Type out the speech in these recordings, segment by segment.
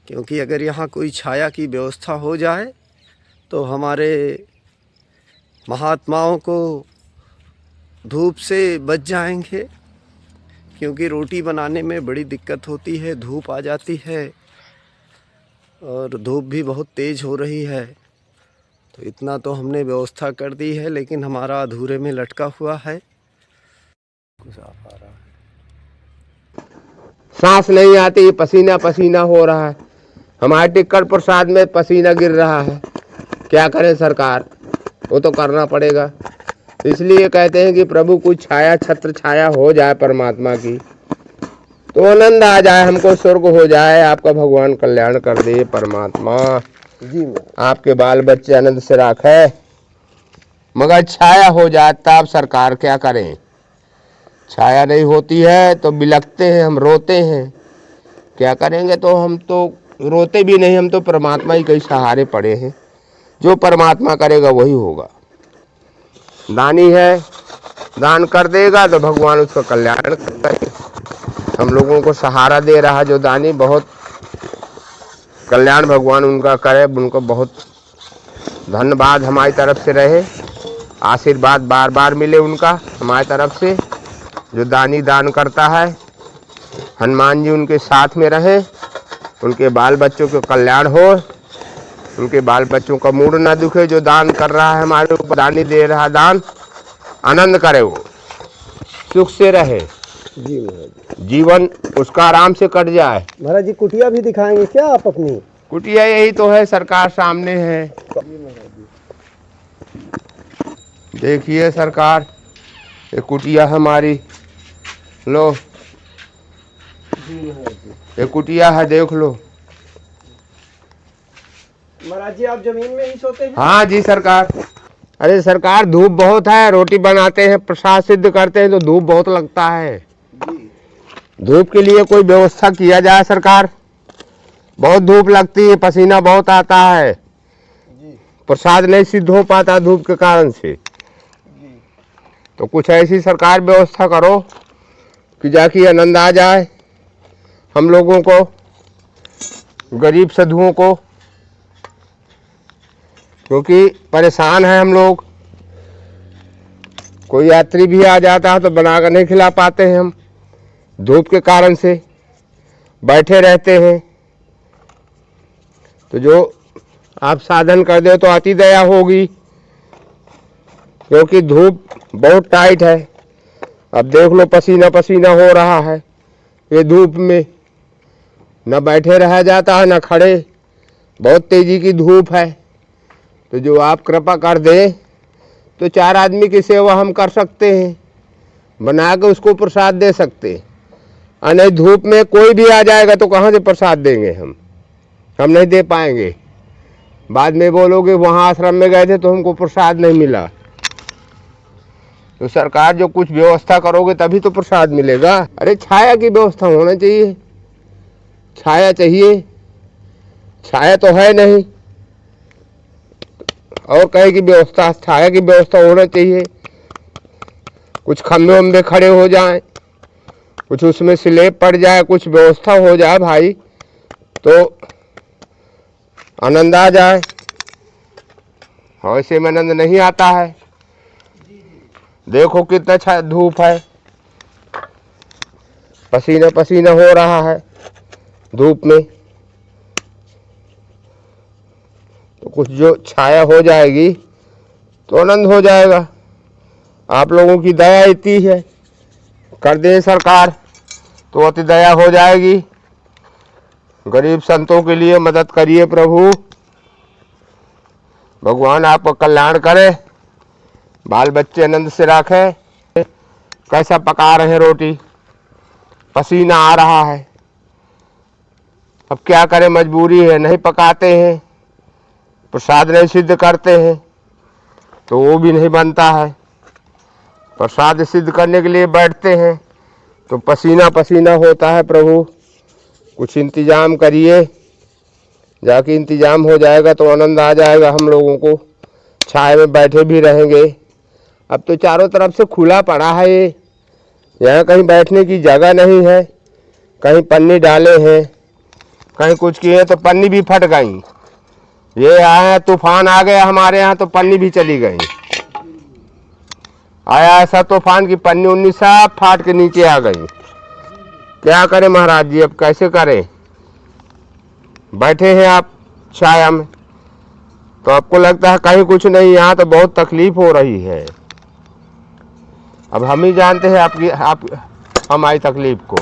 क्योंकि अगर यहाँ कोई छाया की व्यवस्था हो जाए तो हमारे महात्माओं को धूप से बच जाएंगे, क्योंकि रोटी बनाने में बड़ी दिक्कत होती है, धूप आ जाती है और धूप भी बहुत तेज़ हो रही है। तो इतना तो हमने व्यवस्था कर दी है, लेकिन हमारा अधूरे में लटका हुआ है। कुछ आ पा रहा है, सांस नहीं आती, पसीना पसीना हो रहा है, हमारे टिक्कर प्रसाद में पसीना गिर रहा है। क्या करें सरकार, वो तो करना पड़ेगा। इसलिए कहते हैं कि प्रभु कुछ छाया, छत्र छाया हो जाए परमात्मा की, तो आनंद आ जाए, हमको स्वर्ग हो जाए। आपका भगवान कल्याण कर दे परमात्मा जी आपके बाल बच्चे आनंद से रखे। मगर छाया हो जाए तब सरकार क्या करें, छाया नहीं होती है तो बिलखते हैं, हम रोते हैं। क्या करेंगे, तो हम तो रोते भी नहीं, हम तो परमात्मा ही कई सहारे पड़े हैं। जो परमात्मा करेगा वही होगा। दानी है, दान कर देगा तो भगवान उसका कल्याण करेगा। हम लोगों को सहारा दे रहा जो दानी, बहुत कल्याण भगवान उनका करे, उनको बहुत धन्यवाद हमारी तरफ से रहे, आशीर्वाद बार बार मिले उनका हमारी तरफ से। जो दानी दान करता है, हनुमान जी उनके साथ में रहे, उनके बाल बच्चों के कल्याण हो, उनके बाल बच्चों का मूड ना दुखे। जो दान कर रहा है हमारे ऊपर, दानी दे रहा दान, आनंद करे, वो सुख से रहे, जी महाराज। जीवन उसका आराम से कट जाए। महाराज जी कुटिया भी दिखाएंगे क्या आप अपनी? कुटिया यही तो है, सरकार सामने है, देखिए सरकार, ये कुटिया हमारी, लो ये कुटिया है, देख लो। महाराज जी आप जमीन में ही सोते हैं? हाँ जी सरकार। अरे सरकार, धूप बहुत है, रोटी बनाते हैं, प्रसाद सिद्ध करते हैं तो धूप बहुत लगता है। धूप के लिए कोई व्यवस्था किया जाए सरकार, बहुत धूप लगती है, पसीना बहुत आता है, प्रसाद नहीं सिद्ध हो पाता धूप के कारण से। तो कुछ ऐसी सरकार व्यवस्था करो कि जाके आनंद आ जाए हम लोगों को, गरीब साधुओं को, क्योंकि परेशान है हम लोग। कोई यात्री भी आ जाता है तो बनाकर नहीं खिला पाते हैं हम, धूप के कारण से बैठे रहते हैं। तो जो आप साधन कर दो तो अति दया होगी, क्योंकि धूप बहुत टाइट है। अब देख लो, पसीना पसीना हो रहा है ये धूप में, न बैठे रहा जाता है न खड़े, बहुत तेजी की धूप है। तो जो आप कृपा कर दे तो 4 आदमी की सेवा हम कर सकते हैं, बना के उसको प्रसाद दे सकते हैं। और नहीं, धूप में कोई भी आ जाएगा तो कहाँ से प्रसाद देंगे हम नहीं दे पाएंगे। बाद में बोलोगे वहाँ आश्रम में गए थे तो हमको प्रसाद नहीं मिला। तो सरकार जो कुछ व्यवस्था करोगे तभी तो प्रसाद मिलेगा। अरे छाया की व्यवस्था होना चाहिए, छाया चाहिए, छाया तो है नहीं, और कहीं की व्यवस्था, छाया की व्यवस्था होना चाहिए। कुछ खम्भे वम्बे खड़े हो जाएं, कुछ उसमें स्लेब पड़ जाए, कुछ व्यवस्था हो जाए भाई, तो आनंद आ जाए। ऐसे में आनंद नहीं आता है। देखो कितना धूप है, पसीना पसीना हो रहा है धूप में। तो कुछ जो छाया हो जाएगी तो आनंद हो जाएगा। आप लोगों की दया इतनी है, कर दे सरकार तो अति दया हो जाएगी। गरीब संतों के लिए मदद करिए प्रभु, भगवान आपका कल्याण करे, बाल बच्चे आनंद से रखे। कैसा पका रहे रोटी, पसीना आ रहा है, अब क्या करें, मजबूरी है, नहीं पकाते हैं, प्रसाद नहीं सिद्ध करते हैं तो वो भी नहीं बनता है। प्रसाद सिद्ध करने के लिए बैठते हैं तो पसीना पसीना होता है। प्रभु कुछ इंतजाम करिए, जाके इंतजाम हो जाएगा तो आनंद आ जाएगा हम लोगों को, छाए में बैठे भी रहेंगे। अब तो चारों तरफ से खुला पड़ा है ये, यहाँ कहीं बैठने की जगह नहीं है, कहीं पन्नी डाले हैं, कहीं कुछ किए तो पन्नी भी फट गई। ये आया तूफान आ गया हमारे यहाँ तो पन्नी भी चली गई। आया ऐसा तूफान की पन्नी उन्नी सब फाट के नीचे आ गई। क्या करें महाराज जी, अब कैसे करें? बैठे हैं आप छाया में तो आपको लगता है कहीं कुछ नहीं, यहाँ तो बहुत तकलीफ हो रही है। अब हम ही जानते हैं आप हमारी तकलीफ को,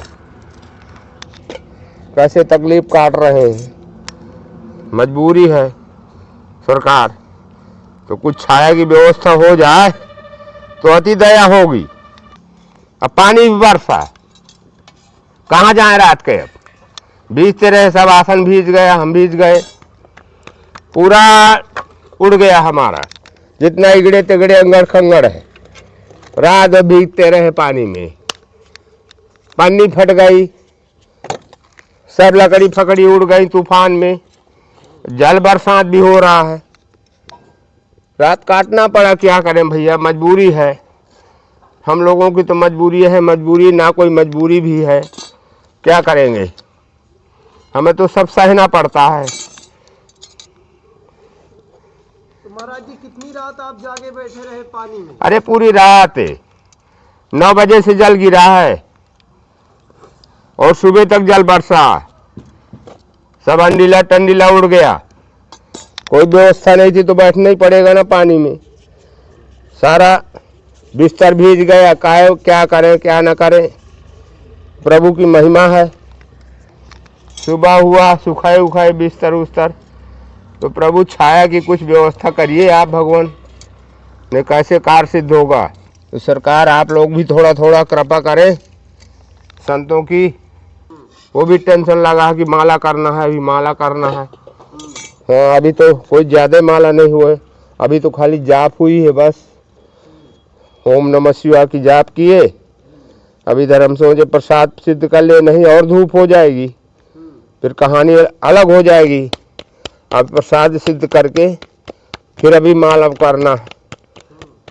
कैसे तकलीफ काट रहे हैं। मजबूरी है सरकार, तो कुछ छाया की व्यवस्था हो जाए तो अति दया होगी। अब पानी भी बरसा, कहाँ जाए रात के? अब भीजते रहे, सब आसन भीज गया, हम भीज गए, पूरा उड़ गया हमारा जितना इगड़े तिगड़े अंगड़ खंगड़ है। रात भीगते रहे पानी में, पन्नी फट गई, सब लकड़ी फकड़ी उड़ गई तूफान में। जल बरसात भी हो रहा है, रात काटना पड़ा। क्या करें भैया, मजबूरी है हम लोगों की, तो मजबूरी है। मजबूरी ना कोई मजबूरी भी है, क्या करेंगे, हमें तो सब सहना पड़ता है। तो महाराज जी कितनी रात आप जागे बैठे रहे पानी में? अरे पूरी रात 9 बजे से जल गिरा है और सुबह तक जल बरसा, सब अंडीला टंडीला उड़ गया। कोई व्यवस्था नहीं थी तो बैठना ही पड़ेगा ना पानी में। सारा बिस्तर भीज गया, क्या करें क्या ना करें, प्रभु की महिमा है। सुबह हुआ सुखाए उखाए बिस्तर उस्तर, तो प्रभु छाया की कुछ व्यवस्था करिए आप भगवान, ने कैसे कार सिद्ध होगा। तो सरकार आप लोग भी थोड़ा थोड़ा कृपा करें संतों की। वो भी टेंशन लगा कि माला करना है, अभी माला करना है। हाँ, अभी तो कोई ज़्यादा माला नहीं हुए, अभी तो खाली जाप हुई है बस। ओम नमः शिवाय की जाप किए, अभी धर्म सोचे प्रसाद सिद्ध कर ले, नहीं और धूप हो जाएगी, फिर कहानी अलग हो जाएगी। अब प्रसाद सिद्ध करके फिर अभी माला करना।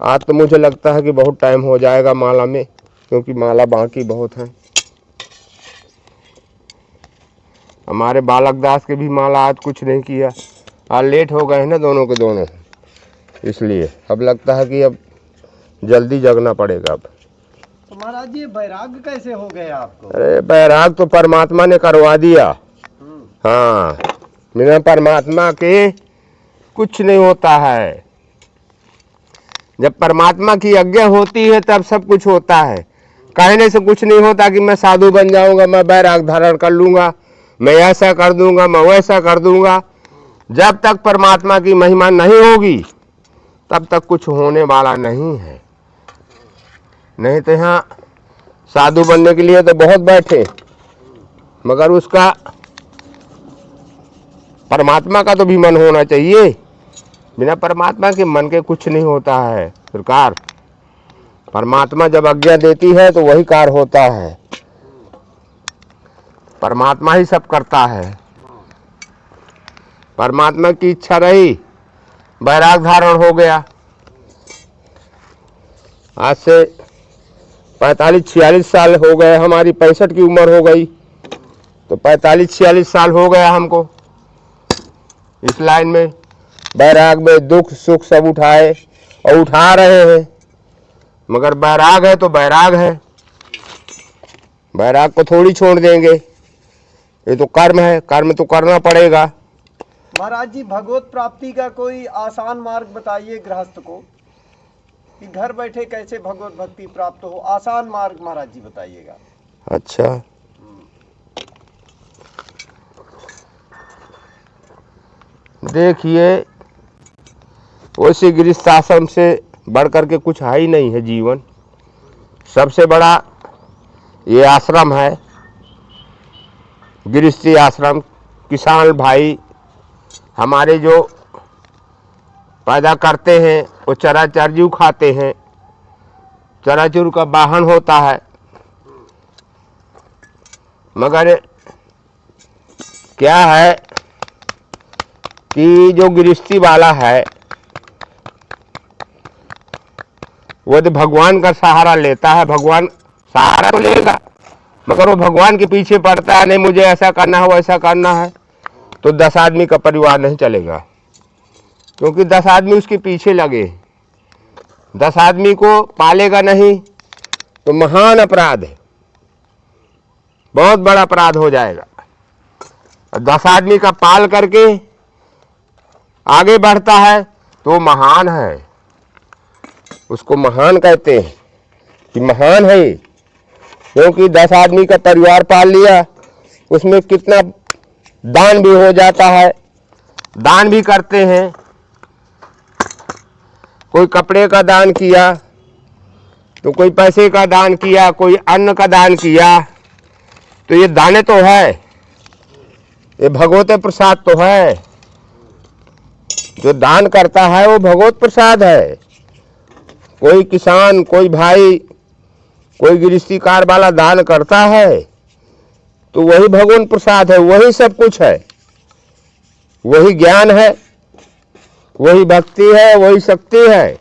आज तो मुझे लगता है कि बहुत टाइम हो जाएगा माला में, क्योंकि माला बाकी बहुत है। हमारे बालक दास के भी माला आज कुछ नहीं किया, आज लेट हो गए हैं ना दोनों के दोनों, इसलिए अब लगता है कि अब जल्दी जगना पड़ेगा। अब तो महाराज जी बैराग कैसे हो गए आपको? अरे बैराग तो परमात्मा ने करवा दिया। हाँ, बिना परमात्मा के कुछ नहीं होता है। जब परमात्मा की आज्ञा होती है तब सब कुछ होता है। कहने से कुछ नहीं होता कि मैं साधु बन जाऊंगा, मैं बैराग धारण कर लूंगा, मैं ऐसा कर दूंगा, मैं वैसा कर दूंगा। जब तक परमात्मा की महिमा नहीं होगी तब तक कुछ होने वाला नहीं है। नहीं तो यहाँ साधु बनने के लिए तो बहुत बैठे, मगर उसका परमात्मा का तो भी मन होना चाहिए। बिना परमात्मा के मन के कुछ नहीं होता है सरकार। परमात्मा जब आज्ञा देती है तो वही कार्य होता है, परमात्मा ही सब करता है। परमात्मा की इच्छा रही, बैराग धारण हो गया। आज से 45-46 साल हो गए, हमारी 65 की उम्र हो गई, तो 45-46 साल हो गया हमको इस लाइन में। बैराग में दुख सुख सब उठाए और उठा रहे हैं, मगर बैराग है तो बैराग है, बैराग को थोड़ी छोड़ देंगे। ये तो कर्म है, कर्म तो करना पड़ेगा। महाराज जी भगवत प्राप्ति का कोई आसान मार्ग बताइए गृहस्थ को, कि घर बैठे कैसे भगवत भक्ति प्राप्त हो, आसान मार्ग महाराज जी बताइएगा। अच्छा, देखिए वैसे गृहस्थ आश्रम से बढ़ करके कुछ है ही नहीं है जीवन। सबसे बड़ा ये आश्रम है, गृहस्थी आश्रम। किसान भाई हमारे जो पैदा करते हैं वो चराचरजू खाते हैं, चराचूर का वाहन होता है। मगर क्या है कि जो गृहस्थी वाला है वो तो भगवान का सहारा लेता है। भगवान सहारा तो लेगा, मगर वो भगवान के पीछे पड़ता है, नहीं मुझे ऐसा करना है वैसा करना है। तो 10 आदमी का परिवार नहीं चलेगा, क्योंकि 10 आदमी उसके पीछे लगे। 10 आदमी को पालेगा नहीं तो महान अपराध है, बहुत बड़ा अपराध हो जाएगा। 10 आदमी का पाल करके आगे बढ़ता है तो महान है, उसको महान कहते हैं कि महान है, क्योंकि 10 आदमी का परिवार पाल लिया, उसमें कितना दान भी हो जाता है, दान भी करते हैं। कोई कपड़े का दान किया तो कोई पैसे का दान किया, कोई अन्न का दान किया, तो ये दाने तो है, ये भगवत प्रसाद तो है। जो दान करता है वो भगवत प्रसाद है। कोई किसान, कोई भाई, कोई गृहस्थी कार वाला दान करता है तो वही भगवान प्रसाद है, वही सब कुछ है, वही ज्ञान है, वही भक्ति है, वही शक्ति है।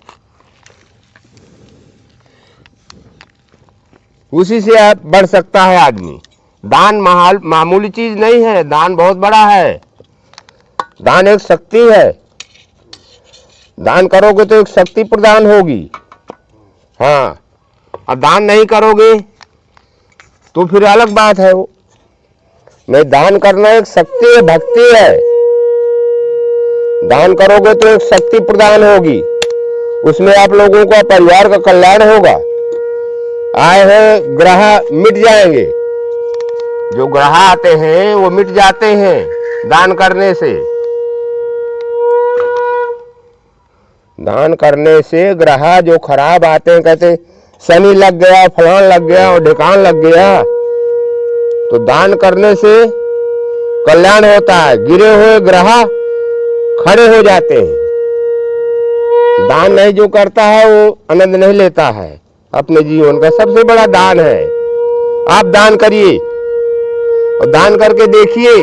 उसी से आप बढ़ सकता है आदमी। दान मामूली चीज नहीं है, दान बहुत बड़ा है। दान एक शक्ति है, दान करोगे तो एक शक्ति प्रदान होगी। हाँ, और दान नहीं करोगे तो फिर अलग बात है। वो नहीं, दान करना एक शक्ति है, भक्ति है। दान करोगे तो एक शक्ति प्रदान होगी, उसमें आप लोगों का परिवार का कल्याण होगा। आए हैं ग्रह मिट जाएंगे, जो ग्रह आते हैं वो मिट जाते हैं दान करने से। दान करने से ग्रह जो खराब आते हैं, कहते शनि लग गया, फलान लग गया और ढिकान लग गया, तो दान करने से कल्याण होता है। गिरे हुए ग्रह खड़े हो जाते हैं। दान नहीं जो करता है वो आनंद नहीं लेता है अपने जीवन का। सबसे बड़ा दान है। आप दान करिए और दान करके देखिए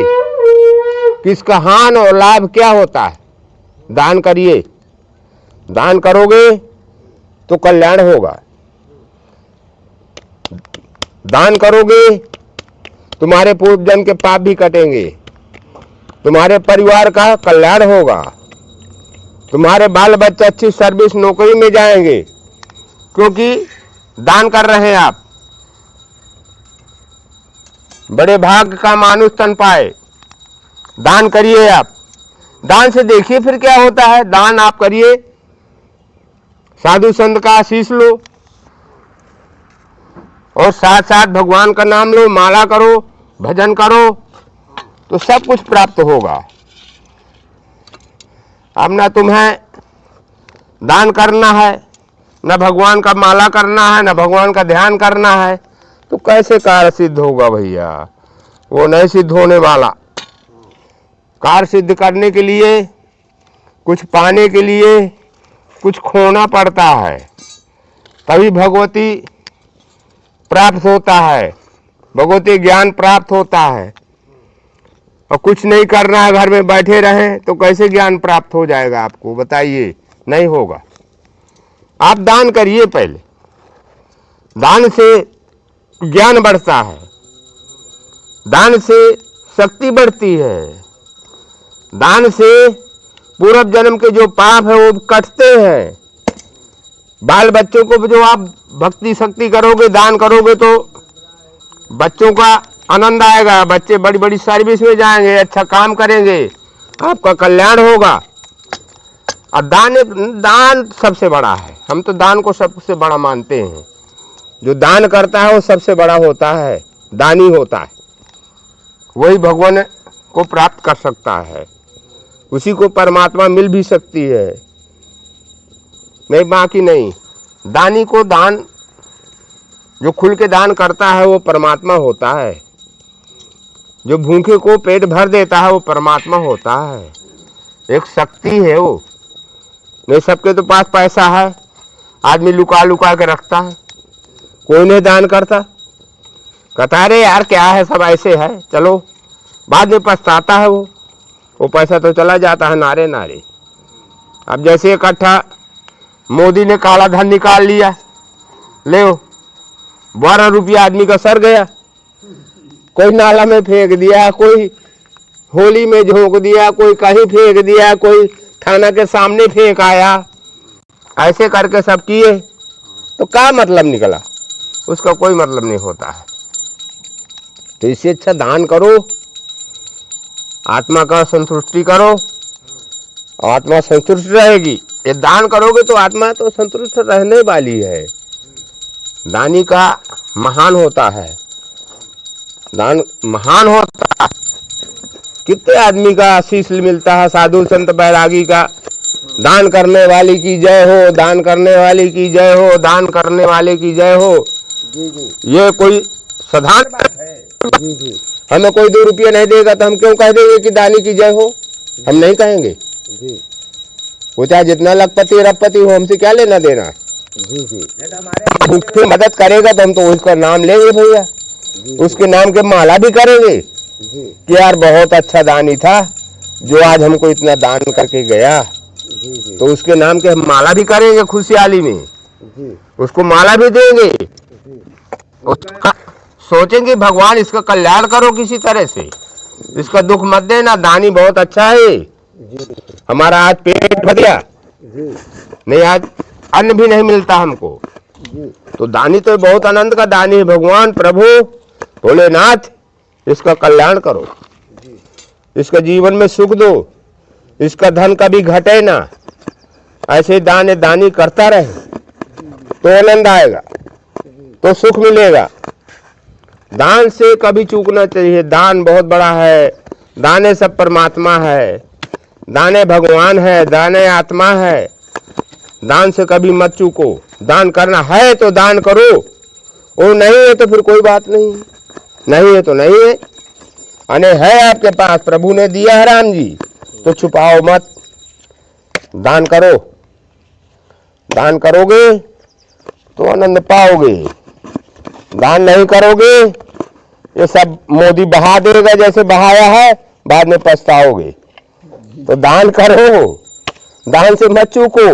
कि इसका हानि और लाभ क्या होता है। दान करिए, दान करोगे तो कल्याण होगा। दान करोगे तुम्हारे पूर्व जन्म के पाप भी कटेंगे, तुम्हारे परिवार का कल्याण होगा, तुम्हारे बाल बच्चे अच्छी सर्विस नौकरी में जाएंगे, क्योंकि दान कर रहे हैं आप। बड़े भाग्य का मानुष तन पाए। दान करिए आप, दान से देखिए फिर क्या होता है। दान आप करिए, साधु संत का आशीष लो और साथ साथ भगवान का नाम लो, माला करो, भजन करो, तो सब कुछ प्राप्त होगा। अब ना तुम्हें दान करना है, न भगवान का माला करना है, न भगवान का ध्यान करना है, तो कैसे कार्य सिद्ध होगा भैया? वो नहीं सिद्ध होने वाला। कार्य सिद्ध करने के लिए, कुछ पाने के लिए कुछ खोना पड़ता है, तभी भगवती प्राप्त होता है, भगवती ज्ञान प्राप्त होता है। और कुछ नहीं करना है, घर में बैठे रहें तो कैसे ज्ञान प्राप्त हो जाएगा आपको? बताइए, नहीं होगा। आप दान करिए पहले, दान से ज्ञान बढ़ता है, दान से शक्ति बढ़ती है, दान से पूर्व जन्म के जो पाप है वो कटते हैं। बाल बच्चों को जो आप भक्ति शक्ति करोगे, दान करोगे, तो बच्चों का आनंद आएगा, बच्चे बड़ी बड़ी सर्विस में जाएंगे, अच्छा काम करेंगे, आपका कल्याण होगा। और दान सबसे बड़ा है। हम तो दान को सबसे बड़ा मानते हैं। जो दान करता है वो सबसे बड़ा होता है, दानी होता है। वही भगवान को प्राप्त कर सकता है, उसी को परमात्मा मिल भी सकती है, नहीं बाकी नहीं। दानी को दान, जो खुल के दान करता है वो परमात्मा होता है। जो भूखे को पेट भर देता है वो परमात्मा होता है, एक शक्ति है वो। नहीं सबके तो पास पैसा है, आदमी लुका लुका के रखता है, कोई नहीं दान करता, कहता अरे यार क्या है, सब ऐसे है, चलो। बाद में पछताता है वो पैसा तो चला जाता है नारे नारे। अब जैसे इकट्ठा मोदी ने काला धन निकाल लिया, ले 12 रुपया आदमी का सर गया, कोई नाला में फेंक दिया, कोई होली में झोंक दिया, कोई कहीं फेंक दिया, कोई थाना के सामने फेंक आया, ऐसे करके सब किए तो क्या मतलब निकला? उसका कोई मतलब नहीं होता है। तो इससे अच्छा दान करो, आत्मा का संतुष्टि करो, आत्मा संतुष्ट रहेगी। ये दान करोगे तो आत्मा तो संतुष्ट रहने वाली है। दानी का महान होता है, दान महान होता है। कितने आदमी का आशीष मिलता है, साधु संत बैरागी का, दान करने वाली की जय हो, दान करने वाली की जय हो, दान करने वाले की जय हो। जी जी ये कोई साधारण बात है? जी जी हमें कोई 2 रुपये नहीं देगा तो हम क्यों कह देंगे कि दानी की जय हो? हम नहीं कहेंगे। जी वो चाहे जितना लखपति रखपति हो, हमसे क्या लेना देना? जी जी उसकी मदद करेगा तो हम तो उसका नाम लेंगे भैया, उसके नाम के माला भी करेंगे जी कि यार बहुत अच्छा दानी था जो आज हमको इतना दान करके गया। जी जी तो उसके नाम के हम माला भी करेंगे खुशहाली में, जी उसको माला भी देंगे। जी उसका सोचेंगे भगवान इसका कल्याण करो किसी तरह से, इसका दुख मत देना। दानी बहुत अच्छा है, जी हमारा आज पेट भर गया, जी नहीं आज अन्न भी नहीं मिलता हमको। जी तो दानी तो बहुत आनंद का दानी है। भगवान प्रभु भोलेनाथ इसका कल्याण करो, इसका जीवन में सुख दो, इसका धन कभी घटे ना। ऐसे दान दानी करता रहे तो आनंद आएगा, तो सुख मिलेगा। दान से कभी चूकना चाहिए। दान बहुत बड़ा है, दाने सब परमात्मा है, दाने भगवान है, दाने आत्मा है। दान से कभी मत चूको। दान करना है तो दान करो, और नहीं है तो फिर कोई बात नहीं, नहीं है तो नहीं है। अने है आपके पास, प्रभु ने दिया है राम जी, तो छुपाओ मत, दान करो। दान करोगे तो आनंद पाओगे, दान नहीं करोगे ये सब मोदी बहा देगा जैसे बहाया है, बाद में पछताओगे। तो दान करो, दान से मत चूको।